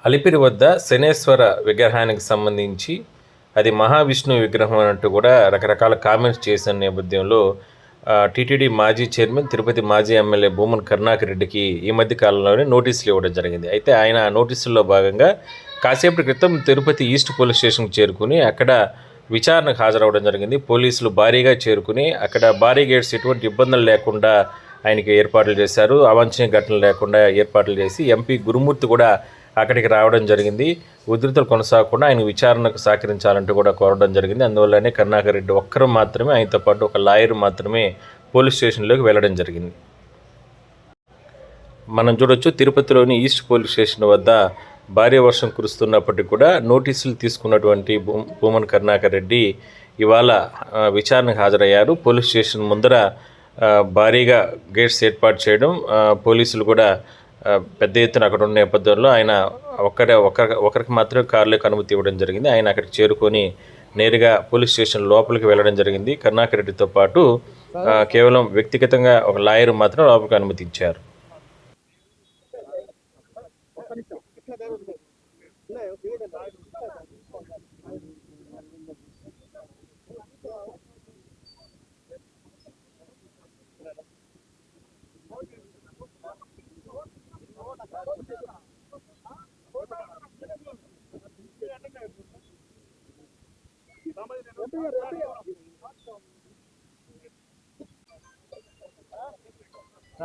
అలిపిరి వద్ద శనేశ్వర విగ్రహానికి సంబంధించి అది మహావిష్ణువు విగ్రహం అన్నట్టు కూడా రకరకాల కామెంట్స్ చేసిన నేపథ్యంలో టీటీడీ మాజీ చైర్మన్ తిరుపతి మాజీ ఎమ్మెల్యే భూమన్ కరుణాకర్ రెడ్డికి ఈ మధ్య కాలంలోనే నోటీసులు ఇవ్వడం జరిగింది. అయితే ఆయన నోటీసుల్లో భాగంగా కాసేపటి క్రితం తిరుపతి ఈస్ట్ పోలీస్ స్టేషన్కి చేరుకుని అక్కడ విచారణకు హాజరవడం జరిగింది. పోలీసులు భారీగా చేరుకుని అక్కడ బారిగేడ్స్ ఎటువంటి ఇబ్బందులు లేకుండా ఆయనకి ఏర్పాట్లు చేశారు. అవాంఛనీయ ఘటనలు లేకుండా ఏర్పాట్లు చేసి ఎంపీ గురుమూర్తి కూడా అక్కడికి రావడం జరిగింది. ఉధృతలు కొనసాగకుండా ఆయన విచారణకు సహకరించాలంటూ కూడా కోరడం జరిగింది. అందువల్లనే కరుణాకర్ రెడ్డి ఒక్కరు మాత్రమే, ఆయనతో పాటు ఒక లాయర్ మాత్రమే పోలీస్ స్టేషన్లోకి వెళ్ళడం జరిగింది. మనం చూడొచ్చు, తిరుపతిలోని ఈస్ట్ పోలీస్ స్టేషన్ వద్ద భారీ వర్షం కురుస్తున్నప్పటికీ కూడా నోటీసులు తీసుకున్నటువంటి భూమన్ కరుణాకర్ రెడ్డి ఇవాళ విచారణకు హాజరయ్యారు. పోలీస్ స్టేషన్ ముందర భారీగా గేట్స్ ఏర్పాటు చేయడం, పోలీసులు కూడా పెద్ద ఎత్తున అక్కడ ఉన్న నేపథ్యంలో ఆయన ఒకరికి మాత్రమే కారులోకి అనుమతి ఇవ్వడం జరిగింది. ఆయన అక్కడికి చేరుకొని నేరుగా పోలీస్ స్టేషన్ లోపలికి వెళ్ళడం జరిగింది. కరుణాకర్ రెడ్డితో పాటు కేవలం వ్యక్తిగతంగా ఒక లాయర్ మాత్రం లోపలికి అనుమతి ఇచ్చారు.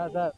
సార్